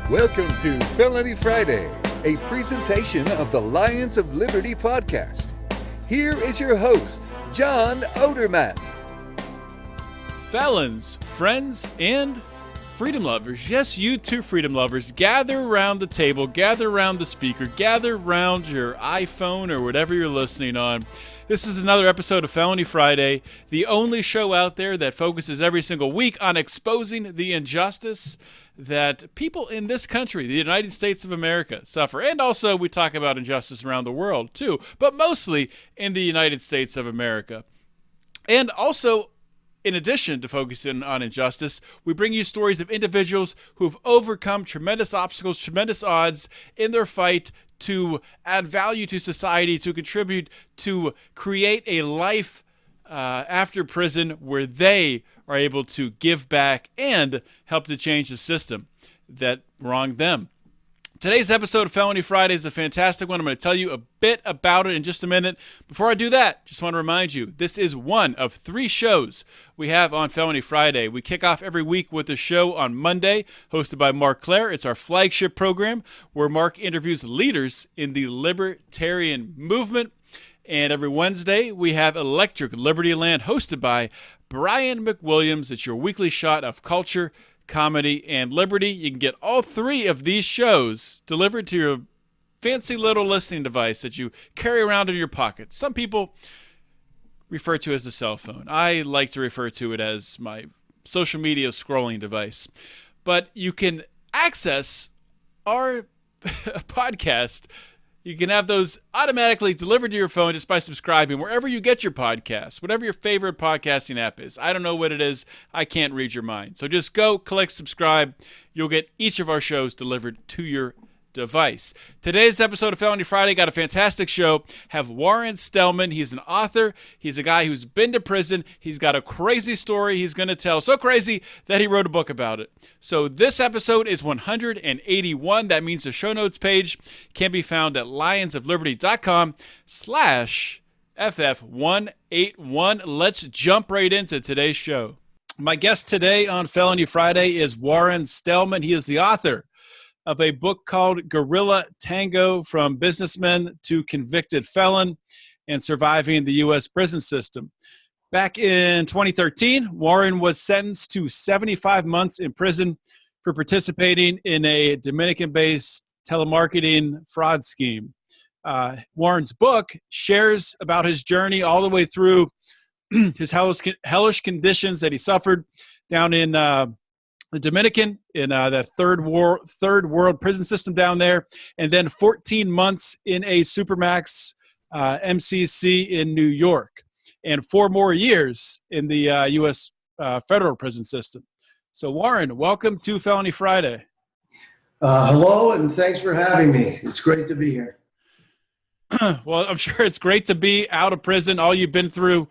Welcome to Felony Friday, a presentation of the Lions of Liberty podcast. Here is your host, John Odermatt. Felons, friends, and freedom lovers. Yes, you too, freedom lovers. Gather around the table, gather around the speaker, gather around your iPhone or whatever you're listening on. This is another episode of Felony Friday, the only show out there that focuses every single week on exposing the injustice that people in this country, the United States of America, suffer. And also we talk about injustice around the world too, but mostly in the United States of America. And also, in addition to focusing on injustice, we bring you stories of individuals who have overcome tremendous obstacles, tremendous odds in their fight to add value to society, to contribute, to create a life after prison where they are able to give back and help to change the system that wronged them. Today's episode of Felony Friday is a fantastic one. I'm going to tell you a bit about it in just a minute. Before I do that, just want to remind you, this is one of 3 shows we have on Felony Friday. We kick off every week with a show on Monday, hosted by Mark Claire. It's our flagship program where Mark interviews leaders in the libertarian movement. And every Wednesday, we have Electric Liberty Land, hosted by Brian McWilliams. It's your weekly shot of culture, comedy, and liberty. You can get all 3 of these shows delivered to your fancy little listening device that you carry around in your pocket. Some people refer to it as the cell phone. I like to refer to it as my social media scrolling device. But you can access our podcast. You can have those automatically delivered to your phone just by subscribing wherever you get your podcasts, whatever your favorite podcasting app is. I don't know what it is. I can't read your mind. So just go, click subscribe. You'll get each of our shows delivered to your device. Today's episode of Felony Friday got a fantastic show. Have Warren Stelman. He's an author. He's a guy who's been to prison. He's got a crazy story he's going to tell. So crazy that he wrote a book about it. So this episode is 181. That means the show notes page can be found at lionsofliberty.com/FF181. Let's jump right into today's show. My guest today on Felony Friday is Warren Stelman. He is the author of a book called Gorilla Tango, From Businessman to Convicted Felon and Surviving the U.S. Prison System. Back in 2013, Warren was sentenced to 75 months in prison for participating in a Dominican-based telemarketing fraud scheme. Warren's book shares about his journey all the way through his hellish conditions that he suffered down in the Dominican, in that third world prison system down there, and then 14 months in a Supermax MCC in New York, and 4 more years in the U.S. federal prison system. So, Warren, welcome to Felony Friday. Hello, and thanks for having me. It's great to be here. Well, I'm sure it's great to be out of prison, all you've been through,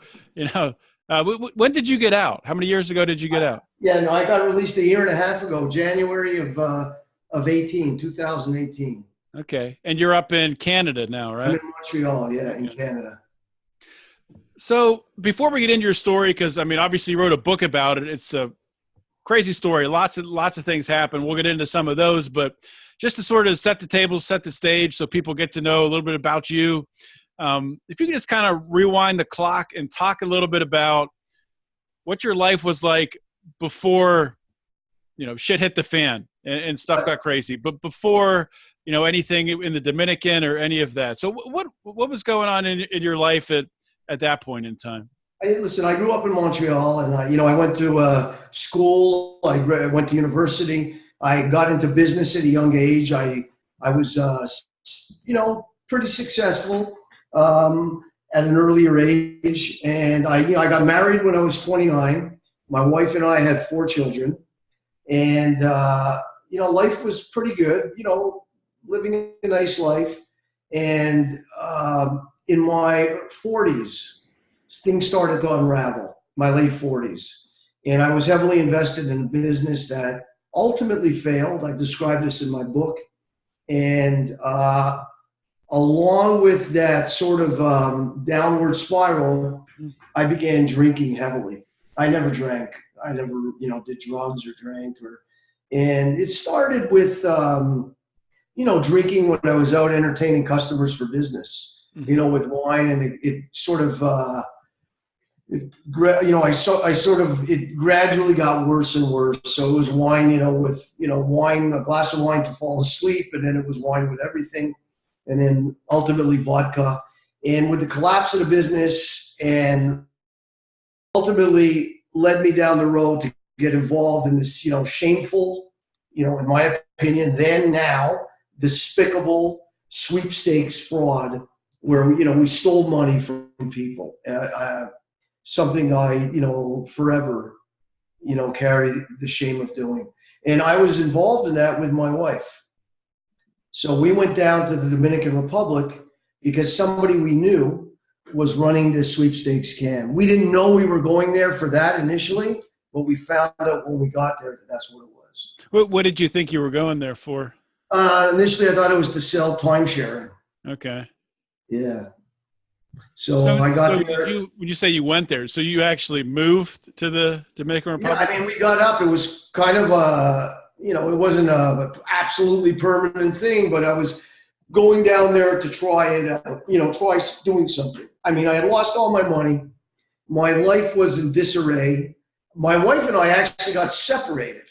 when did you get out? How many years ago did you get out? I got released a year and a half ago, January of 2018. Okay. And you're up in Canada now, right? I'm in Montreal, in Canada. So before we get into your story, because, obviously you wrote a book about it. It's a crazy story. Lots of things happen. We'll get into some of those, but just to sort of set the table, set the stage so people get to know a little bit about you. If you could just kind of rewind the clock and talk a little bit about what your life was like before, shit hit the fan and stuff got crazy, but before, anything in the Dominican or any of that. So what was going on in your life at that point in time? I grew up in Montreal, and I went to school. I went to university. I got into business at a young age. I was, pretty successful at an earlier age, and I got married when I was 29. My wife and I had 4 children, and life was pretty good. Living a nice life, and in my 40s, things started to unravel. My late 40s, and I was heavily invested in a business that ultimately failed. I described this in my book, and along with that sort of downward spiral, I began drinking heavily. I never drank. I never, did drugs or drank and it started with, drinking when I was out entertaining customers for business, with wine, and it sort of, it gradually got worse and worse. So it was wine, with, wine, a glass of wine to fall asleep, and then it was wine with everything, and then ultimately vodka. And with the collapse of the business, and ultimately led me down the road to get involved in this, shameful, in my opinion, then now, despicable sweepstakes fraud where, we stole money from people. Something I, forever, carry the shame of doing. And I was involved in that with my wife. So we went down to the Dominican Republic because somebody we knew was running this sweepstakes scam. We didn't know we were going there for that initially, but we found out when we got there that that's what it was. What did you think you were going there for? Initially, I thought it was to sell time sharing. Okay. Yeah. So I got there. Would you say you went there? So you actually moved to the Dominican Republic? Yeah, we got up. It was kind of it wasn't a absolutely permanent thing, but I was going down there to try it out, try doing something. I had lost all my money. My life was in disarray. My wife and I actually got separated,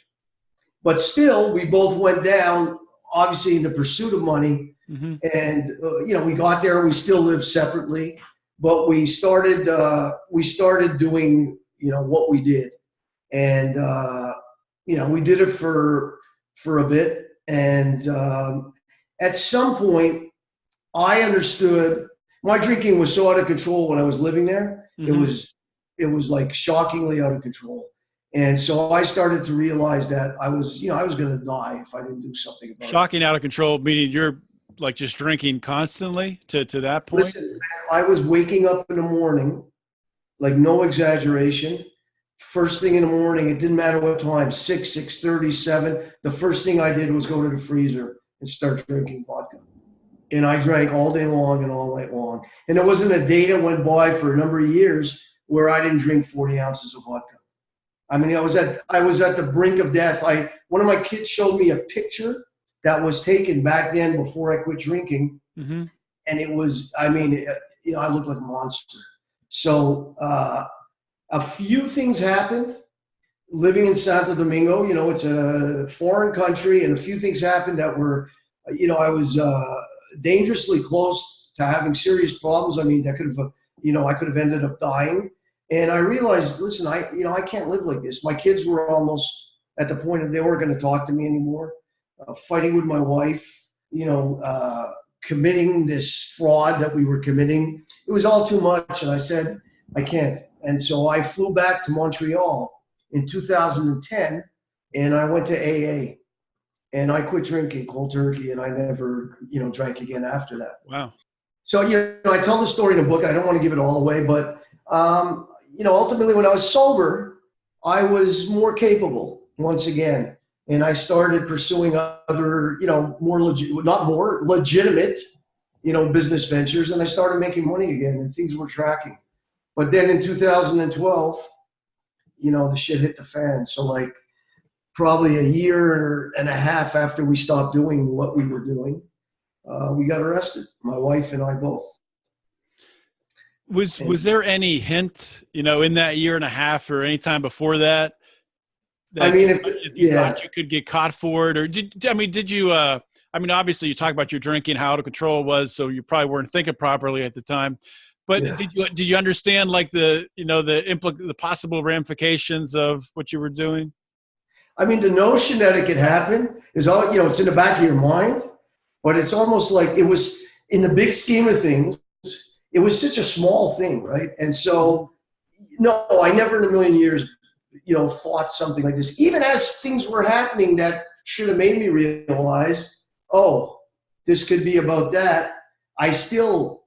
but still we both went down, obviously in the pursuit of money. Mm-hmm. And, we got there, we still lived separately, but we started doing, what we did. And, we did it for a bit. And at some point I understood my drinking was so out of control when I was living there. Mm-hmm. It was like shockingly out of control. And so I started to realize that I was going to die if I didn't do something about it. Shocking out of control, meaning you're like just drinking constantly to that point? Listen, man, I was waking up in the morning, like no exaggeration. First thing in the morning, it didn't matter what time, 6, 6:30, 7. The first thing I did was go to the freezer and start drinking vodka. And I drank all day long and all night long. And there wasn't a day that went by for a number of years where I didn't drink 40 ounces of vodka. I was at the brink of death. One of my kids showed me a picture that was taken back then before I quit drinking. Mm-hmm. And it was, I looked like a monster. So a few things happened living in Santo Domingo. It's a foreign country, and a few things happened that were, I was dangerously close to having serious problems. That could have, I could have ended up dying. And I realized, listen, I can't live like this. My kids were almost at the point of they weren't going to talk to me anymore. Fighting with my wife, committing this fraud that we were committing. It was all too much. And I said, I can't. And so I flew back to Montreal in 2010, and I went to AA. And I quit drinking cold turkey, and I never, drank again after that. Wow. So, I tell the story in the book. I don't want to give it all away, but, ultimately when I was sober, I was more capable once again. And I started pursuing other, legitimate, business ventures. And I started making money again, and things were tracking. But then in 2012, the shit hit the fan. So probably a year and a half after we stopped doing what we were doing, we got arrested, my wife and I both. Was there any hint, in that year and a half or any time before that if you thought you could get caught for it? Or did you, obviously you talk about your drinking, how out of control it was, so you probably weren't thinking properly at the time. But did you understand the possible ramifications of what you were doing? The notion that it could happen is all, it's in the back of your mind, but it's almost like it was in the big scheme of things. It was such a small thing, right? And so, no, I never in a million years, thought something like this. Even as things were happening that should have made me realize, oh, this could be about that, I still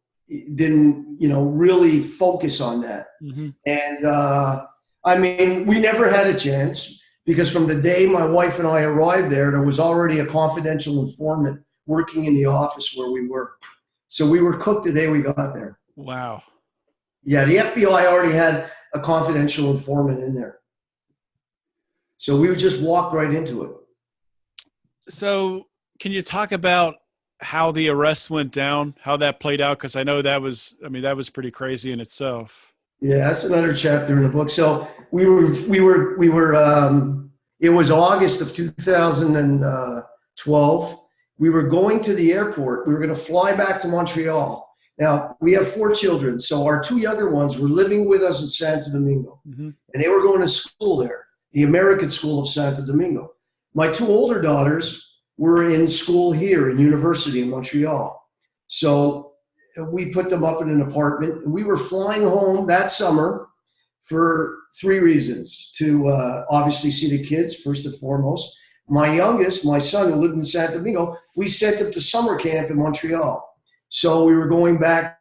didn't, really focus on that. Mm-hmm. And, we never had a chance, because from the day my wife and I arrived there was already a confidential informant working in the office where we were. So we were cooked the day we got there. Wow. Yeah, the FBI already had a confidential informant in there. So we would just walk right into it. So can you talk about how the arrest went down, how that played out? Because I know that was pretty crazy in itself. Yeah, that's another chapter in the book. So we were. It was August of 2012. We were going to the airport. We were going to fly back to Montreal. Now, we have 4 children. So our 2 younger ones were living with us in Santo Domingo. And they were going to school there, the American School of Santo Domingo. My 2 older daughters were in school here in university in Montreal. So we put them up in an apartment. And we were flying home that summer for 3 reasons. To obviously see the kids, first and foremost. My youngest, my son, who lived in Santo Domingo, we sent him to summer camp in Montreal. So we were going back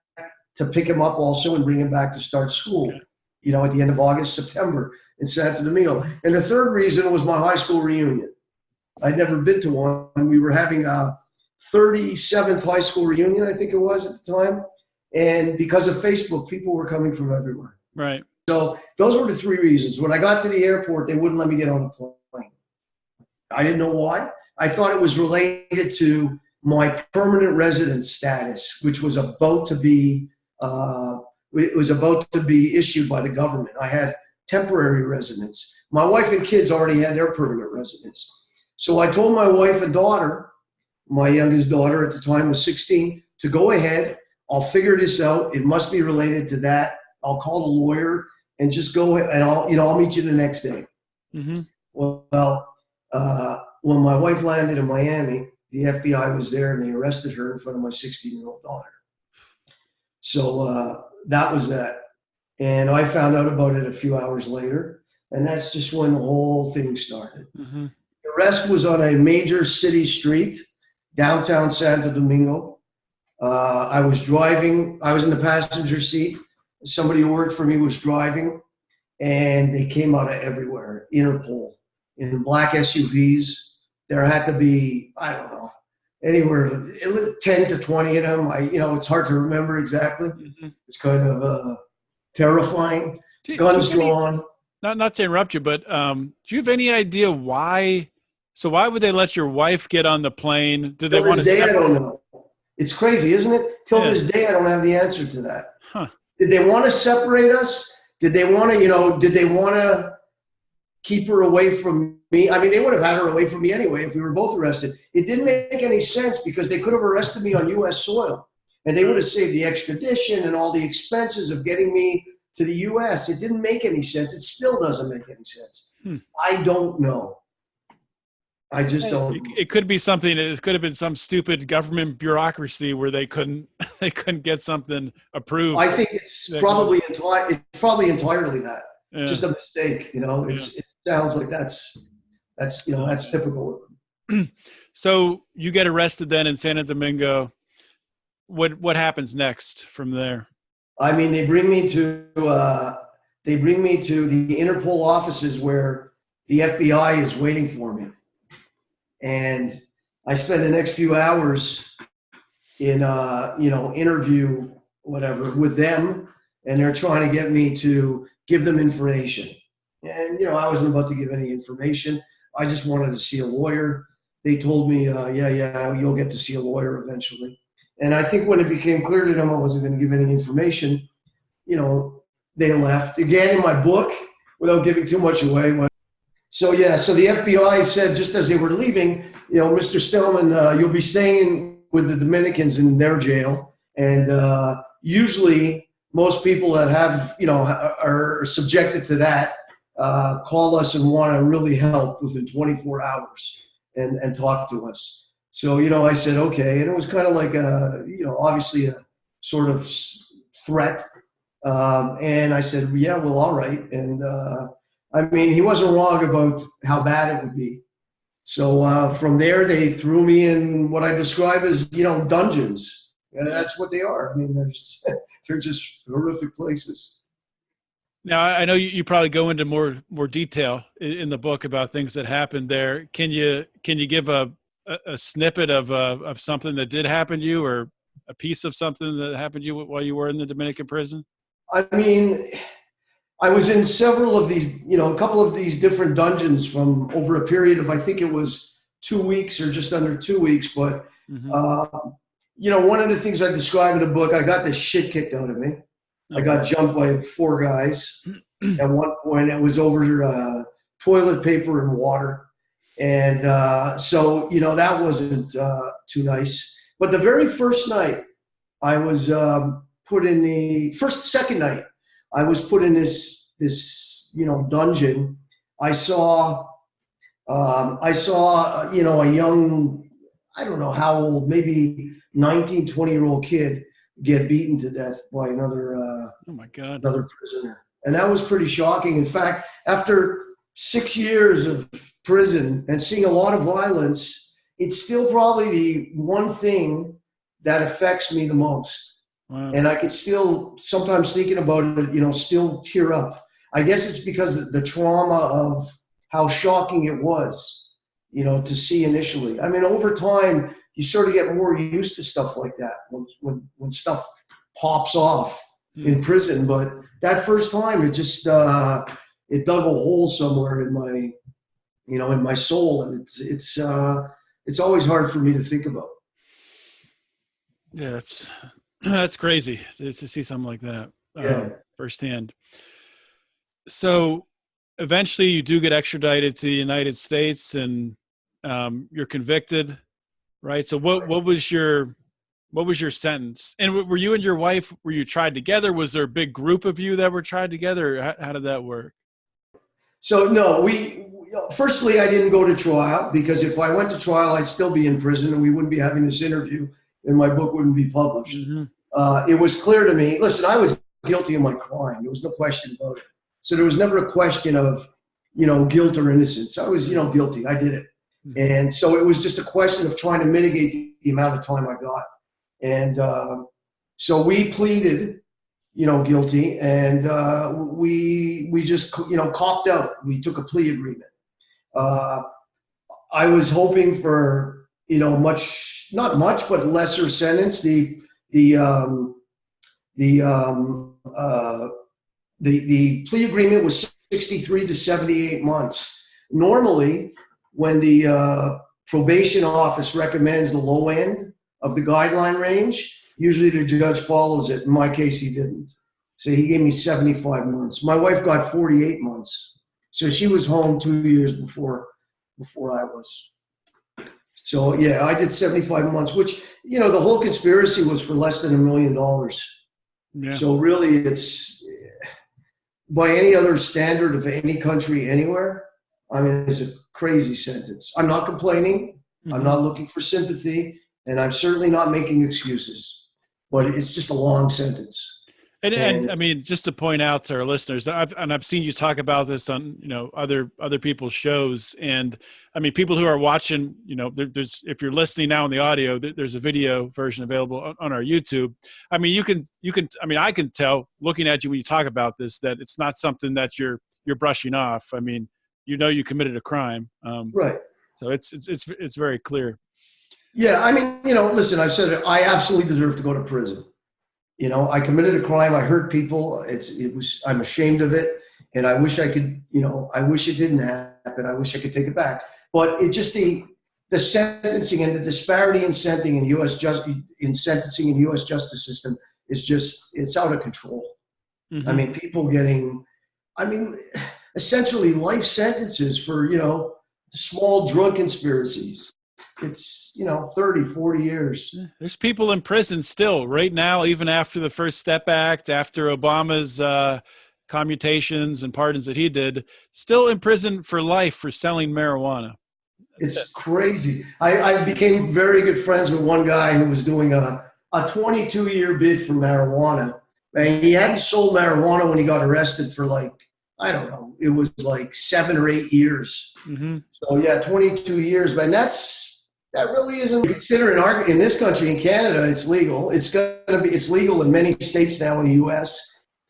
to pick him up also and bring him back to start school, at the end of August, September in Santo Domingo. And the third reason was my high school reunion. I'd never been to one. We were having a 37th high school reunion, I think it was at the time. And because of Facebook, people were coming from everywhere. Right. So those were the 3 reasons. When I got to the airport, they wouldn't let me get on the plane. I didn't know why. I thought it was related to my permanent residence status, which was about to be issued by the government. I had temporary residence. My wife and kids already had their permanent residence. So I told my wife and daughter, my youngest daughter at the time was 16, to go ahead. I'll figure this out. It must be related to that. I'll call a lawyer and just go and I'll meet you the next day. Well, when my wife landed in Miami, the FBI was there and they arrested her in front of my 16-year-old daughter. So that was that. And I found out about it a few hours later. And that's just when the whole thing started. The arrest was on a major city street, downtown Santo Domingo. I was driving. I was in the passenger seat. Somebody who worked for me was driving. And they came out of everywhere, Interpol, in black SUVs. There had to be, I don't know, anywhere 10 to 20 of them. It's hard to remember exactly. It's kind of terrifying. Guns drawn. Not to interrupt you, but do you have any idea why? So why would they let your wife get on the plane? Do they want to? Till this day, I don't know. It's crazy, isn't it? Till this day, I don't have the answer to that. Did they want to separate us? Did they want to keep her away from me? I mean, they would have had her away from me anyway if we were both arrested. It didn't make any sense because they could have arrested me on U.S. soil and they would have saved the extradition and all the expenses of getting me to the U.S. It didn't make any sense. It still doesn't make any sense. I don't know. I just don't. It could be something. It could have been some stupid government bureaucracy where they couldn't get something approved. I think it's probably entirely that. Yeah. Just a mistake, It sounds like that's typical of them. So you get arrested then in Santo Domingo. What happens next from there? I mean, they bring me to the Interpol offices where the FBI is waiting for me, and I spend the next few hours in interview whatever with them, and they're trying to get me to give them information. And, I wasn't about to give any information. I just wanted to see a lawyer. They told me, you'll get to see a lawyer eventually. And I think when it became clear to them I wasn't going to give any information, they left. Again, in my book, without giving too much away. So the FBI said, just as they were leaving, Mr. Stelman, you'll be staying with the Dominicans in their jail. And usually most people that have, are subjected to that, call us and want to really help within 24 hours and talk to us. So, I said, okay. And it was kind of like obviously a sort of threat. And I said, yeah, well, all right. And he wasn't wrong about how bad it would be. So from there, they threw me in what I describe as, dungeons. And that's what they are. They're just horrific places. Now, I know you probably go into more detail in the book about things that happened there. Can you give a snippet of something that did happen to you, or a piece of something that happened to you while you were in the Dominican prison? I mean, I was in several of these, a couple of these different dungeons from over a period of, I think it was 2 weeks or just under 2 weeks. But, one of the things I describe in the book, I got the shit kicked out of me. I got jumped by 4 guys. At one point, it was over toilet paper and water. And so, that wasn't too nice. But the very first night, I was second night, I was put in this dungeon. I saw a young, I don't know how old, maybe 19, 20-year-old kid get beaten to death by another prisoner. And that was pretty shocking. In fact, after 6 years of prison and seeing a lot of violence, it's still probably the one thing that affects me the most. Wow. And I could still, sometimes thinking about it, still tear up. I guess it's because of the trauma of how shocking it was, to see initially. I mean, over time, you sort of get more used to stuff like that when stuff pops off in prison. But that first time, it just it dug a hole somewhere in my, in my soul, and it's always hard for me to think about. Yeah, that's crazy to see something like that firsthand. So eventually you do get extradited to the United States, and you're convicted, right? So what was your sentence? And were you and your wife, were you tried together? Was there a big group of you that were tried together? How did that work? So no, firstly, I didn't go to trial, because if I went to trial, I'd still be in prison and we wouldn't be having this interview and my book wouldn't be published. It was clear to me, listen, I was guilty of my crime. There was no question about it. So there was never a question of, guilt or innocence. I was, guilty. I did it. And so it was just a question of trying to mitigate the amount of time I got. And so we pleaded, guilty, and we just, copped out. We took a plea agreement. I was hoping for, not much, but lesser sentence. The plea agreement was 63 to 78 months. Normally, when the probation office recommends the low end of the guideline range, usually the judge follows it. In my case, he didn't. So he gave me 75 months. My wife got 48 months. So she was home 2 years before I was. So yeah, I did 75 months, which, the whole conspiracy was for less than $1 million. Yeah. So really, it's, by any other standard of any country anywhere, I mean, it's a crazy sentence. I'm not complaining. I'm not looking for sympathy, and I'm certainly not making excuses, but it's just a long sentence. And I mean, just to point out to our listeners, I've seen you talk about this on, other people's shows. And I mean, people who are watching, there's, if you're listening now in the audio, there's a video version available on our YouTube. I mean, I can tell looking at you when you talk about this, that it's not something that you're brushing off. I mean, you committed a crime. Right. So it's very clear. Yeah. I mean, listen, I've said it, I absolutely deserve to go to prison. I committed a crime. I hurt people. I'm ashamed of it. And I wish I could, I wish it didn't happen. I wish I could take it back. But it just, the sentencing and the disparity in sentencing in U.S. justice system is just, it's out of control. I mean, people getting, essentially life sentences for, small drug conspiracies. It's, 30, 40 years. There's people in prison still right now, even after the First Step Act, after Obama's commutations and pardons that he did, still in prison for life for selling marijuana. It's crazy. I became very good friends with one guy who was doing a 22-year bid for marijuana. And he hadn't sold marijuana when he got arrested for I don't know, it was 7 or 8 years. So yeah, 22 years, but that really isn't considered in this country. In Canada, it's legal. It's legal in many states now in the U.S.,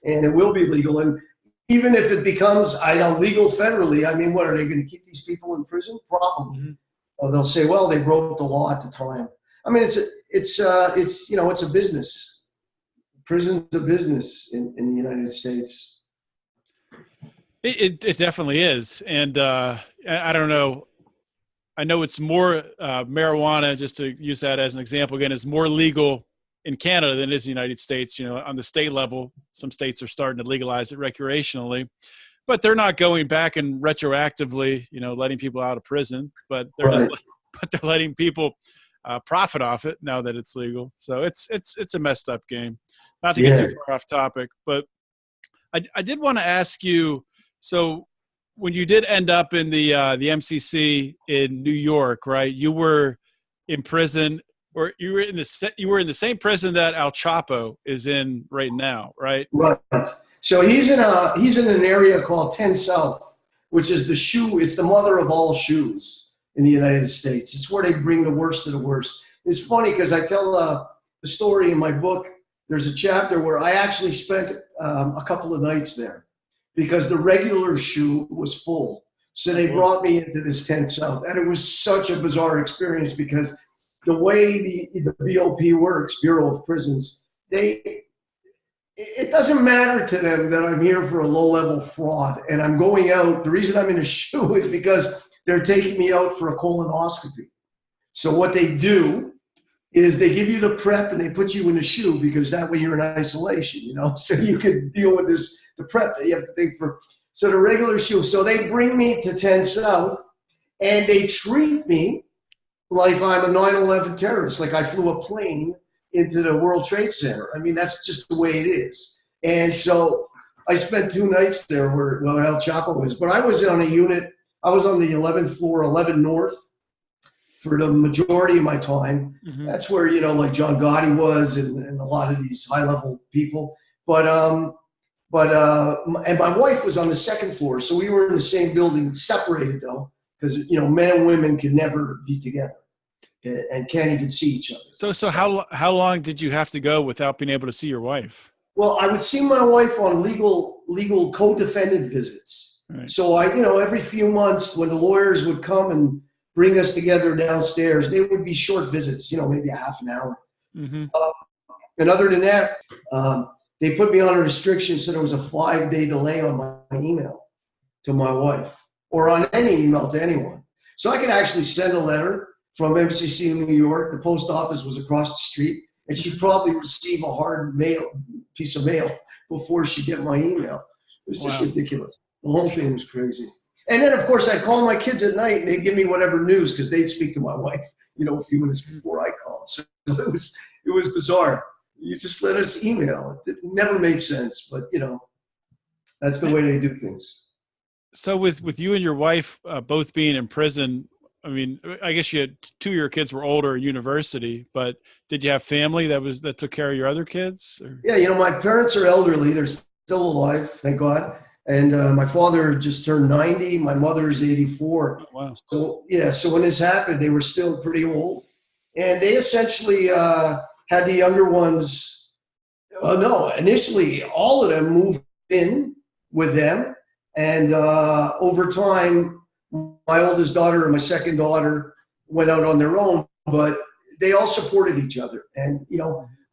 and it will be legal. And even if it becomes, legal federally, I mean, what are they going to keep these people in prison? Probably. Or they'll say, well, they broke the law at the time. I mean, it's a business. Prison's a business in the United States. It definitely is. And I don't know. I know it's more marijuana, just to use that as an example again, is more legal in Canada than it is in the United States. On the state level, some states are starting to legalize it recreationally, but they're not going back and retroactively, letting people out of prison, but they're letting people profit off it now that it's legal. So it's a messed up game. Not to get too far off topic, but I did want to ask you, so when you did end up in the MCC in New York, right? You were in prison, or you were in the same prison that Al Chapo is in right now, right? Right. So he's in an area called 10 South, which is it's the mother of all shoes in the United States. It's where they bring the worst of the worst. It's funny because I tell the story in my book. There's a chapter where I actually spent a couple of nights there because the regular shoe was full. So they brought me into this 10 South, and it was such a bizarre experience because the way the BOP works, Bureau of Prisons, it doesn't matter to them that I'm here for a low-level fraud and I'm going out. The reason I'm in a shoe is because they're taking me out for a colonoscopy. So what they do is they give you the prep and they put you in a shoe because that way you're in isolation, so you can deal with the prep that you have to take for. So the regular shoe. So they bring me to 10 South and they treat me like I'm a 9/11 terrorist, like I flew a plane into the World Trade Center. I mean, that's just the way it is. And so I spent 2 nights there where El Chapo was, but I was on a unit. I was on the 11th floor, 11 North, for the majority of my time. Mm-hmm. That's where, like John Gotti was and a lot of these high-level people. But and my wife was on the 2nd floor, so we were in the same building, separated though, because, men and women can never be together and can't even see each other. So how long did you have to go without being able to see your wife? Well, I would see my wife on legal co-defendant visits. Right. So every few months when the lawyers would come and bring us together downstairs, they would be short visits, maybe a half an hour. Mm-hmm. And other than that, they put me on a restriction, so there was a 5-day delay on my email to my wife or on any email to anyone. So I could actually send a letter from MCC in New York. The post office was across the street, and she'd probably receive a hard piece of mail before she'd get my email. It was just ridiculous. The whole thing was crazy. And then, of course, I'd call my kids at night, and they'd give me whatever news because they'd speak to my wife, a few minutes before I called. So it was bizarre. You just let us email. It never made sense, but that's the way they do things. So with you and your wife both being in prison, I mean, I guess you had 2 of your kids were older at university, but did you have family that took care of your other kids? Or? Yeah, my parents are elderly. They're still alive, thank God. And my father just turned 90. My mother is 84. Oh, wow. So when this happened, they were still pretty old. And they essentially had the younger ones. Initially, all of them moved in with them. And over time, my oldest daughter and my second daughter went out on their own. But they all supported each other. And,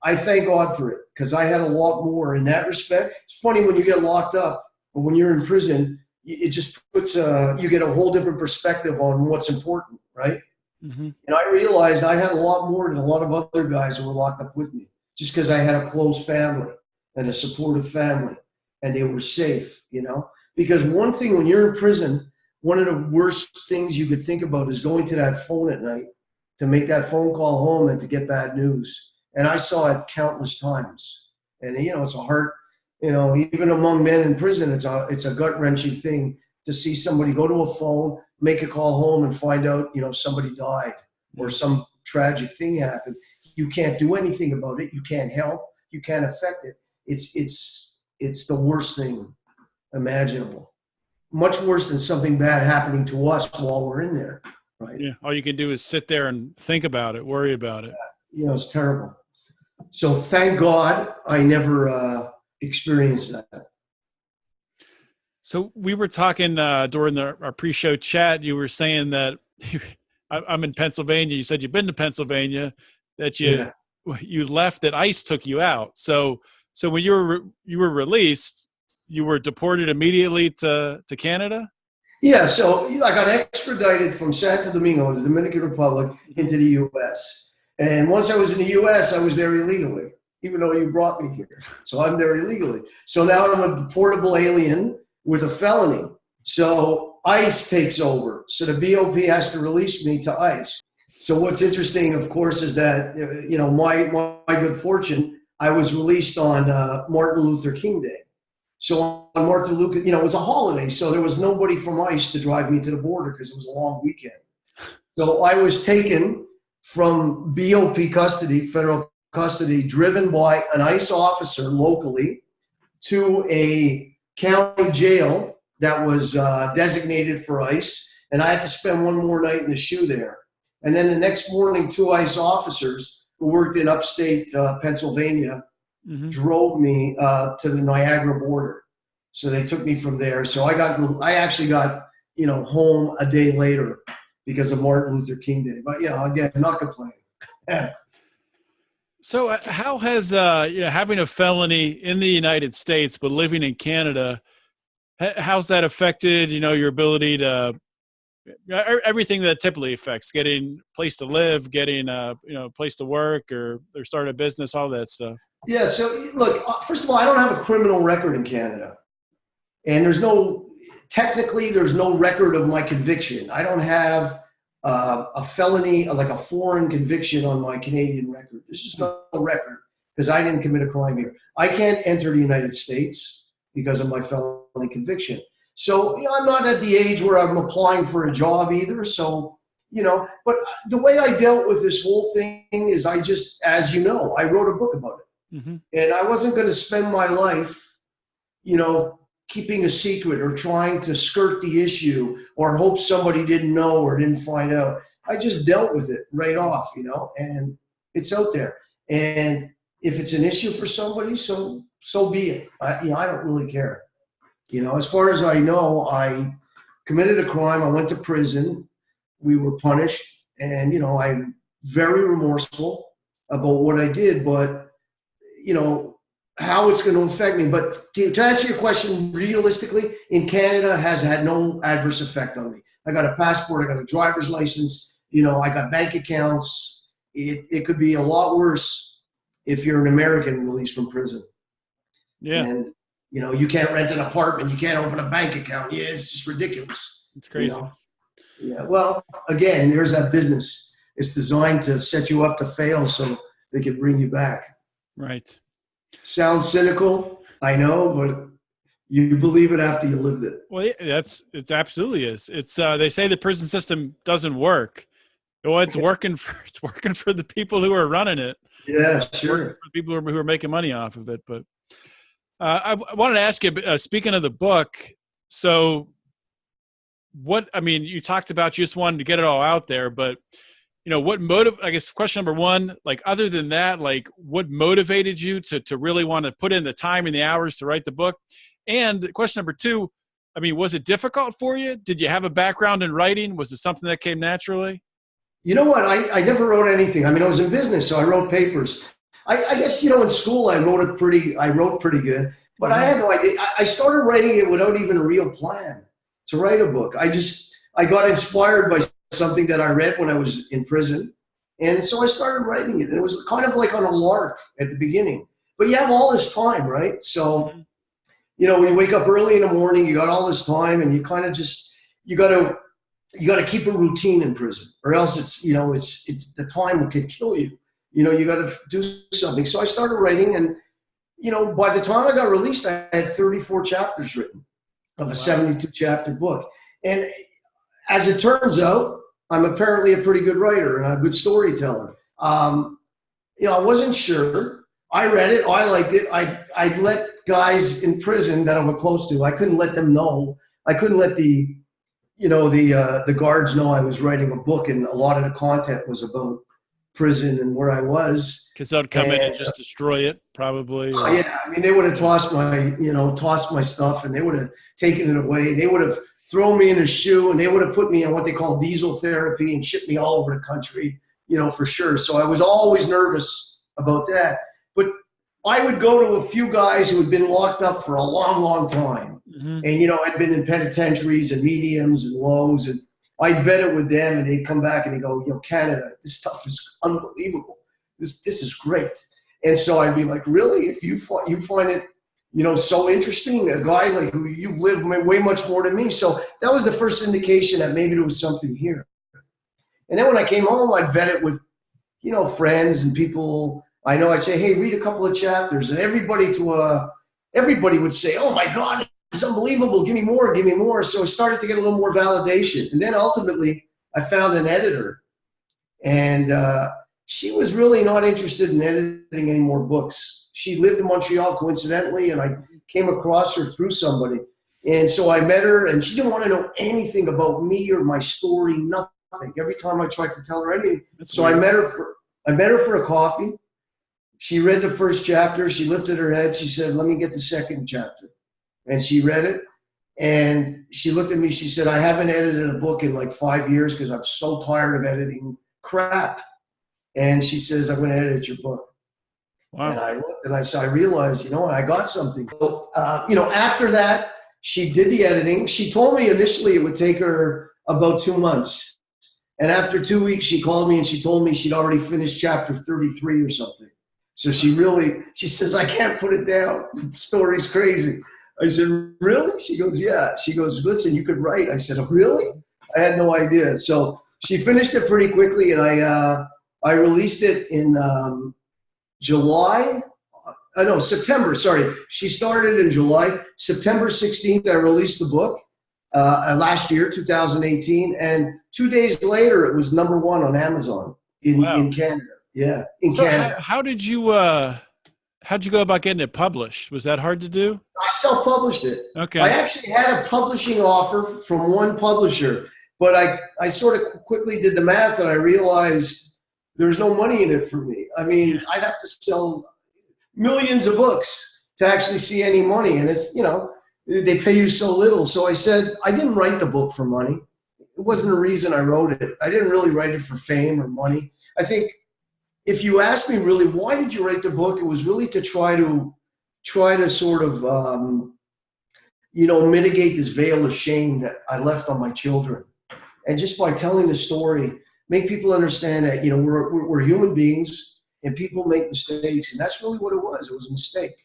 I thank God for it because I had a lot more in that respect. It's funny when you get locked up. But when you're in prison, it just puts you get a whole different perspective on what's important, right? Mm-hmm. And I realized I had a lot more than a lot of other guys who were locked up with me, just because I had a close family and a supportive family, and they were safe, Because one thing, when you're in prison, one of the worst things you could think about is going to that phone at night to make that phone call home and to get bad news. And I saw it countless times. And, it's a heart. Even among men in prison, it's a gut-wrenching thing to see somebody go to a phone, make a call home, and find out, somebody died or some tragic thing happened. You can't do anything about it. You can't help. You can't affect it. It's the worst thing imaginable. Much worse than something bad happening to us while we're in there, right? Yeah. All you can do is sit there and think about it, worry about it. It's terrible. So thank God I never experienced that. So we were talking during our pre-show chat. You were saying that I'm in Pennsylvania. You said you've been to Pennsylvania. that Yeah. you left, that ICE took you out. So when you were released, you were deported immediately to Canada? Yeah, so I got extradited from Santo Domingo, the Dominican Republic, Mhm. into the U.S. And once I was in the U.S., I was there illegally, even though you brought me here. So I'm there illegally. So now I'm a deportable alien with a felony. So ICE takes over. So the BOP has to release me to ICE. So what's interesting, of course, is that, my good fortune, I was released on Martin Luther King Day. So on Martin Luther, it was a holiday, so there was nobody from ICE to drive me to the border because it was a long weekend. So I was taken from BOP custody, federal custody, driven by an ICE officer locally to a county jail that was designated for ICE, and I had to spend one more night in the shoe there. And then the next morning, two ICE officers who worked in upstate Pennsylvania Mhm. drove me to the Niagara border. So they took me from there. So I actually got, home a day later because of Martin Luther King Day. But, again, not complaining. So how has having a felony in the United States but living in Canada, how's that affected your ability to everything that typically affects getting a place to live, getting a place to work, or start a business, all that stuff? Yeah, so look, first of all, I don't have a criminal record in Canada. And there's no record of my conviction. I don't have a felony, like a foreign conviction on my Canadian record. There's just no record because I didn't commit a crime here. I can't enter the United States because of my felony conviction. So, I'm not at the age where I'm applying for a job either. So, but the way I dealt with this whole thing is I just, as you know, I wrote a book about it. Mm-hmm. And I wasn't going to spend my life, keeping a secret or trying to skirt the issue or hope somebody didn't know or didn't find out. I just dealt with it right off, and it's out there. And if it's an issue for somebody, so be it. I don't really care. As far as I know, I committed a crime. I went to prison. We were punished. And, I'm very remorseful about what I did, but, how it's going to affect me. But to answer your question, realistically, in Canada has had no adverse effect on me. I got a passport, I got a driver's license, I got bank accounts. It could be a lot worse if you're an American released from prison. Yeah. And, you can't rent an apartment, you can't open a bank account. Yeah, it's just ridiculous. It's crazy. Yeah, well, again, there's that business. It's designed to set you up to fail so they can bring you back. Right. Sounds cynical, I know, but you believe it after you lived it. Well, it absolutely is. It's they say the prison system doesn't work. Well, it's working for the people who are running it. Yeah, sure. For the people who are making money off of it. But I wanted to ask you, speaking of the book, so you talked about you just wanted to get it all out there, but what I guess question number one, like, other than that, like, what motivated you to really want to put in the time and the hours to write the book? And question number two, was it difficult for you? Did you have a background in writing? Was it something that came naturally? You know what? I never wrote anything. I was in business, so I wrote papers. I guess, in school I wrote pretty good, but I had no idea. I started writing it without even a real plan to write a book. I got inspired by something that I read when I was in prison. And so I started writing it. And it was kind of like on a lark at the beginning. But you have all this time, right? So, when you wake up early in the morning, you got all this time, and you kind of just, you got to keep a routine in prison, or else it's the time could kill you. You got to do something. So I started writing, and, by the time I got released, I had 34 chapters written of a 72 chapter book. And as it turns out, I'm apparently a pretty good writer and a good storyteller. I wasn't sure. I read it. I liked it. I'd let guys in prison that I was close to, I couldn't let them know. I couldn't let the guards know I was writing a book, and a lot of the content was about prison and where I was. Because they'd come in and just destroy it, probably. Oh, yeah. They would have tossed my stuff, and they would have taken it away. They would have thrown me in a shoe, and they would have put me on what they call diesel therapy and shipped me all over the country. for sure. So I was always nervous about that. But I would go to a few guys who had been locked up for a long, long time. Mm-hmm. And, I'd been in penitentiaries and mediums and lows, and I'd vet it with them, and they'd come back and they'd go, Canada, this stuff is unbelievable. This is great. And so I'd be like, really? If you find it, so interesting, a guy like who you've lived way much more than me. So that was the first indication that maybe there was something here. And then when I came home, I'd vet it with, friends and people I know. I'd say, hey, read a couple of chapters. And everybody would say, oh my God, it's unbelievable. Give me more. So I started to get a little more validation. And then ultimately I found an editor, and she was really not interested in editing any more books. She lived in Montreal coincidentally, and I came across her through somebody. And so I met her, and she didn't want to know anything about me or my story, nothing. Every time I tried to tell her anything. So I met her for a coffee. She read the first chapter. She lifted her head. She said, let me get the second chapter. And she read it, and she looked at me. She said, I haven't edited a book in like 5 years because I'm so tired of editing crap. And she says, I'm going to edit your book. Wow. And I looked, and I realized, I got something. So, after that, she did the editing. She told me initially it would take her about 2 months. And after 2 weeks, she called me and she told me she'd already finished chapter 33 or something. So she says, I can't put it down. The story's crazy. I said, really? She goes, yeah. She goes, listen, you could write. I said, oh, really? I had no idea. So she finished it pretty quickly, and I released it in September. Sorry. She started in July. September 16th, I released the book. Last year, 2018, and 2 days later, it was #1 on Amazon in Canada. Yeah, in Canada. How'd you go about getting it published? Was that hard to do? I self-published it. Okay. I actually had a publishing offer from one publisher, but I sort of quickly did the math, and I realized there's no money in it for me. I mean, I'd have to sell millions of books to actually see any money, and it's they pay you so little. So I said, I didn't write the book for money. It wasn't a reason I wrote it. I didn't really write it for fame or money. I think if you ask me really, why did you write the book? It was really to try to sort of, mitigate this veil of shame that I left on my children. And just by telling the story, make people understand that, we're human beings and people make mistakes. And that's really what it was. It was a mistake.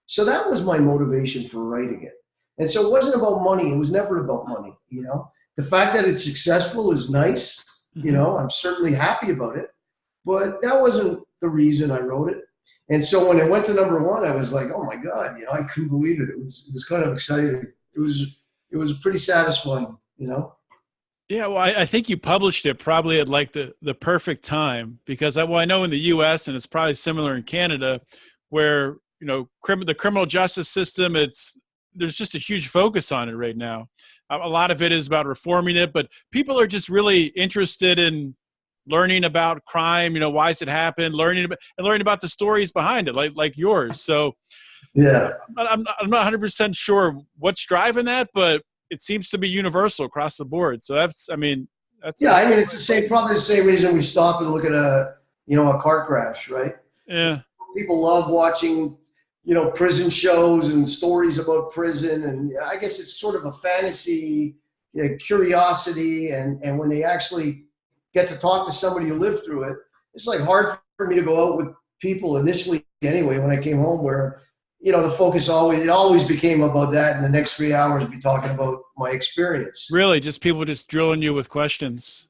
So that was my motivation for writing it. And so it wasn't about money. It was never about money, The fact that it's successful is nice. I'm certainly happy about it. But that wasn't the reason I wrote it. And so when it went to #1, I was like, oh my God, I couldn't believe it. It was kind of exciting. It was pretty satisfying, Yeah, well, I think you published it probably at like the perfect time, because I know in the U.S., and it's probably similar in Canada, where the criminal justice system, there's just a huge focus on it right now. A lot of it is about reforming it, but people are just really interested in learning about crime. Why does it happen? Learning about the stories behind it, like yours. So, yeah, I'm not 100% sure what's driving that, but it seems to be universal across the board. So that's. Yeah, it's probably the same reason we stop and look at a car crash, right? Yeah. People love watching, prison shows and stories about prison. And I guess it's sort of a fantasy, curiosity. And when they actually get to talk to somebody who lived through it, it's like hard for me to go out with people initially anyway, when I came home, where, the focus always became about that. And the next 3 hours be talking about my experience. Really? Just people just drilling you with questions.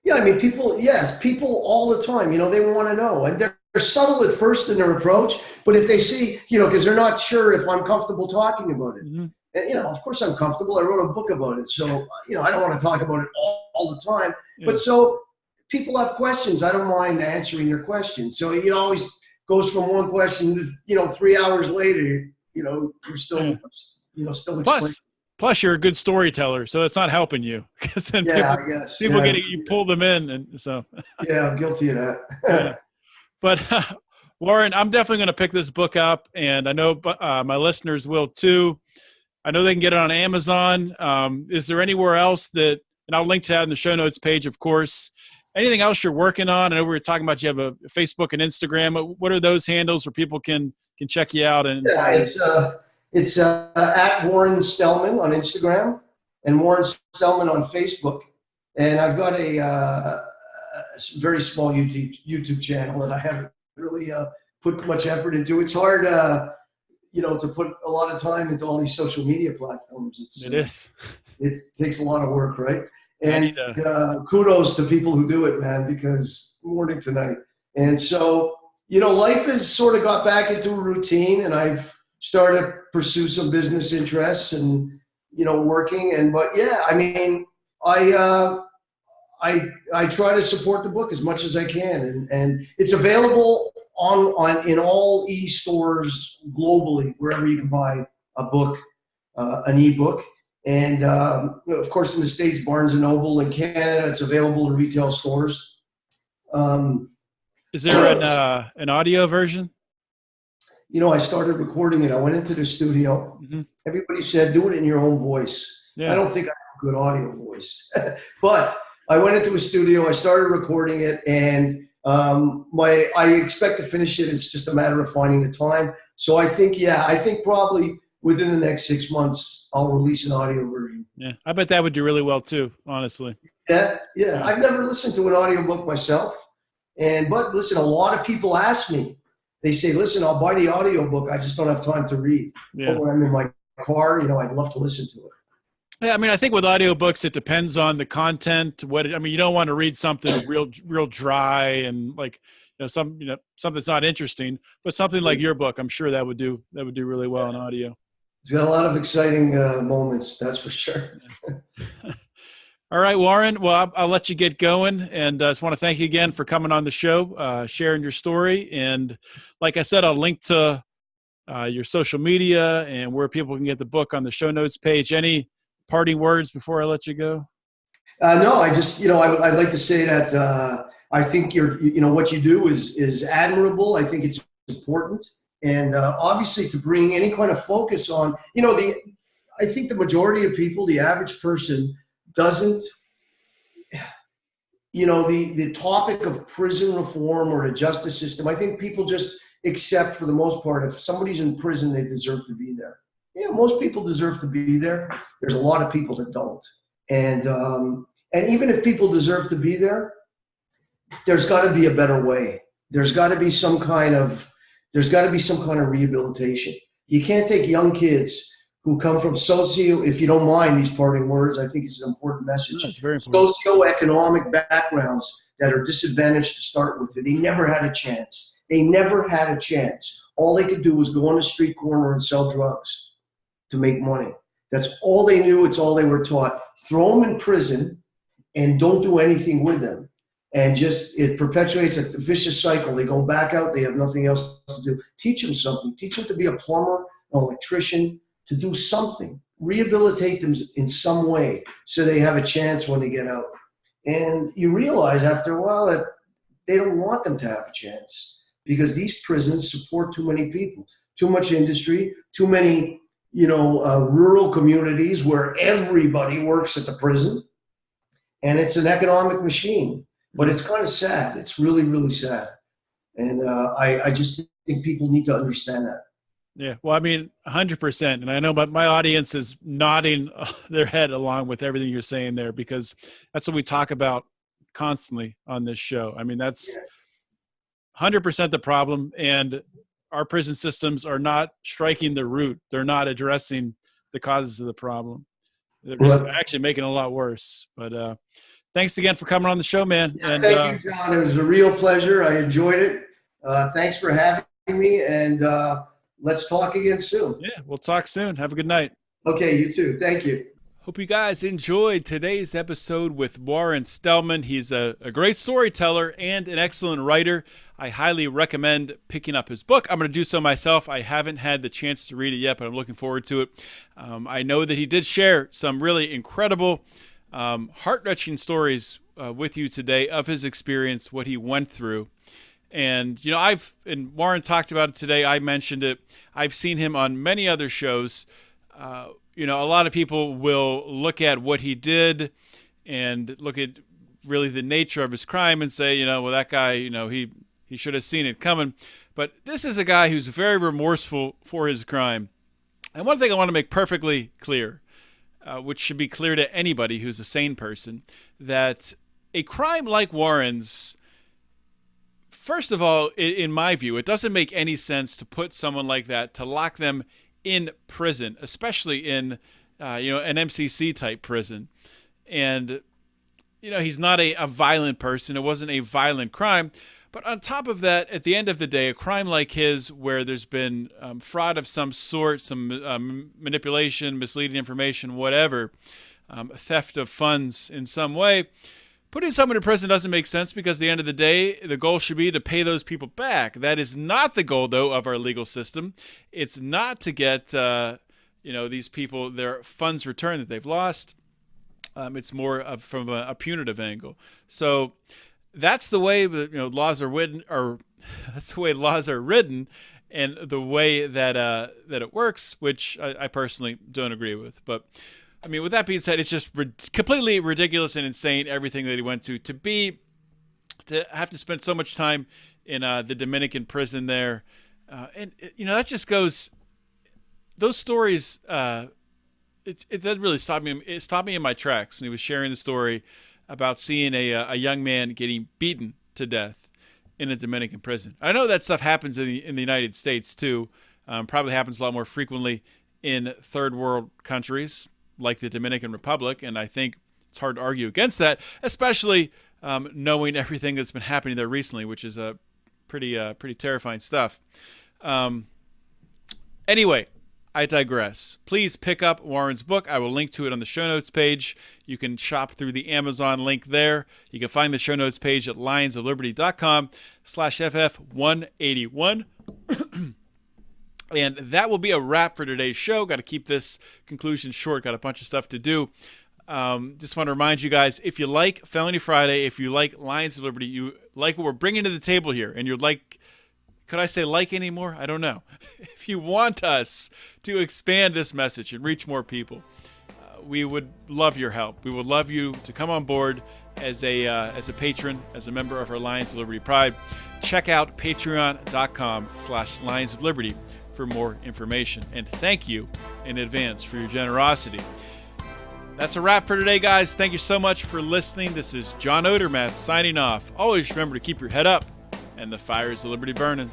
Yeah. people all the time, they want to know, and they're subtle at first in their approach, but if they see, because they're not sure if I'm comfortable talking about it. Mm-hmm. And, of course I'm comfortable. I wrote a book about it. So, I don't want to talk about it all the time, but so people have questions. I don't mind answering their questions. So it always goes from one question to, 3 hours later, you're still, still explaining. Plus, you're a good storyteller, so it's not helping you. I guess. People you pull them in, and so. Yeah, I'm guilty of that. Yeah. But Warren, I'm definitely going to pick this book up, and I know my listeners will too. I know they can get it on Amazon. Is there anywhere else and I'll link to that in the show notes page, of course, anything else you're working on? I know we were talking about you have a Facebook and Instagram. What are those handles where people can check you out? And Yeah, it's at Warren Stelman on Instagram and Warren Stelman on Facebook. And I've got a very small YouTube channel that I haven't really put much effort into. It's hard, to put a lot of time into all these social media platforms. It is. It takes a lot of work, right? And kudos to people who do it, man, because morning to night. And so, life has sort of got back into a routine, and I've started to pursue some business interests and, working. But yeah, I mean, I try to support the book as much as I can, and it's available on in all e-stores globally, wherever you can buy a book, an e-book. And of course, in the States, Barnes and Noble. In Canada, it's available in retail stores. Is there an audio version? I started recording it. I went into the studio. Mm-hmm. Everybody said, do it in your own voice. Yeah. I don't think I have a good audio voice. But I went into a studio. I started recording it. And I expect to finish it. It's just a matter of finding the time. So I think probably within the next 6 months, I'll release an audio version. Yeah, I bet that would do really well too, honestly. Yeah. I've never listened to an audiobook myself. But listen, a lot of people ask me, they say, listen, I'll buy the audiobook. I just don't have time to read. Yeah. But when I'm in my car, I'd love to listen to it. Yeah, I mean, I think with audiobooks, it depends on the content. You don't want to read something real dry and something that's not interesting, but something like your book, I'm sure that would do really well in audio. It's got a lot of exciting moments, that's for sure. All right, Warren. Well, I'll let you get going, and I just want to thank you again for coming on the show, sharing your story. And like I said, I'll link to your social media and where people can get the book on the show notes page. Any parting words before I let you go? No, I just, I'd like to say that I think what you do is admirable. I think it's important. And obviously to bring any kind of focus on, I think the majority of people, the average person doesn't, the topic of prison reform or the justice system, I think people just accept for the most part, if somebody's in prison, they deserve to be there. Yeah, most people deserve to be there. There's a lot of people that don't. And even if people deserve to be there, there's got to be a better way. There's got to be some kind of rehabilitation. You can't take young kids who come from if you don't mind these parting words, I think it's an important message. That's very important. Socioeconomic backgrounds that are disadvantaged to start with. They never had a chance. All they could do was go on the street corner and sell drugs to make money. That's all they knew. It's all they were taught. Throw them in prison and don't do anything with them. And it perpetuates a vicious cycle. They go back out. They have nothing else to do. Teach them something. Teach them to be a plumber, an electrician, to do something. Rehabilitate them in some way so they have a chance when they get out. And you realize after a while that they don't want them to have a chance because these prisons support too many people, too much industry, too many rural communities where everybody works at the prison, and it's an economic machine. But it's kind of sad. It's really, really sad. And I just think people need to understand that. Yeah, well, I mean, 100%. And I know my audience is nodding their head along with everything you're saying there, because that's what we talk about constantly on this show. I mean, that's 100% the problem. And our prison systems are not striking the root. They're not addressing the causes of the problem. They're just actually making it a lot worse. But thanks again for coming on the show, man. Yeah, and thank you, John. It was a real pleasure. I enjoyed it. Thanks for having me. And let's talk again soon. Yeah, we'll talk soon. Have a good night. Okay, you too. Thank you. Hope you guys enjoyed today's episode with Warren Stelman. He's a great storyteller and an excellent writer. I highly recommend picking up his book. I'm going to do so myself. I haven't had the chance to read it yet, but I'm looking forward to it. I know that he did share some really incredible, heart-wrenching stories with you today of his experience, what he went through. And, and Warren talked about it today. I mentioned it. I've seen him on many other shows. A lot of people will look at what he did and look at really the nature of his crime and say, well, that guy, he should have seen it coming. But this is a guy who's very remorseful for his crime. And one thing I want to make perfectly clear, which should be clear to anybody who's a sane person, that a crime like Warren's, first of all, in my view, it doesn't make any sense to put someone like that, to lock them in prison, especially in, an MCC type prison. And, he's not a violent person. It wasn't a violent crime. But on top of that, at the end of the day, a crime like his, where there's been fraud of some sort, some manipulation, misleading information, whatever, theft of funds in some way, putting someone in prison doesn't make sense, because at the end of the day, the goal should be to pay those people back. That is not the goal, though, of our legal system. It's not to get, these people their funds returned that they've lost. It's more from a punitive angle. So that's the way laws are written, or that's the way laws are written, and the way that it works, which I personally don't agree with. But I mean, with that being said, it's just completely ridiculous and insane, everything that he went to have to spend so much time in the Dominican prison there, and that just goes. Those stories, it that really stopped me. It stopped me in my tracks. And he was sharing the story about seeing a young man getting beaten to death in a Dominican prison. I know that stuff happens in the United States too. Probably happens a lot more frequently in third world countries like the Dominican Republic, and I think it's hard to argue against that, especially knowing everything that's been happening there recently, which is pretty terrifying stuff. Anyway, I digress. Please pick up Warren's book. I will link to it on the show notes page. You can shop through the Amazon link there. You can find the show notes page at lionsofliberty.com/FF181. And that will be a wrap for today's show. Got to keep this conclusion short. Got a bunch of stuff to do. Just want to remind you guys, if you like Felony Friday, if you like Lions of Liberty, you like what we're bringing to the table here, and you're like, could I say like anymore? I don't know. If you want us to expand this message and reach more people, we would love your help. We would love you to come on board as a patron, as a member of our Lions of Liberty Pride. Check out patreon.com/Lions of Liberty for more information. And thank you in advance for your generosity. That's a wrap for today, guys. Thank you so much for listening. This is John Odermatt signing off. Always remember to keep your head up and the fires of liberty burning.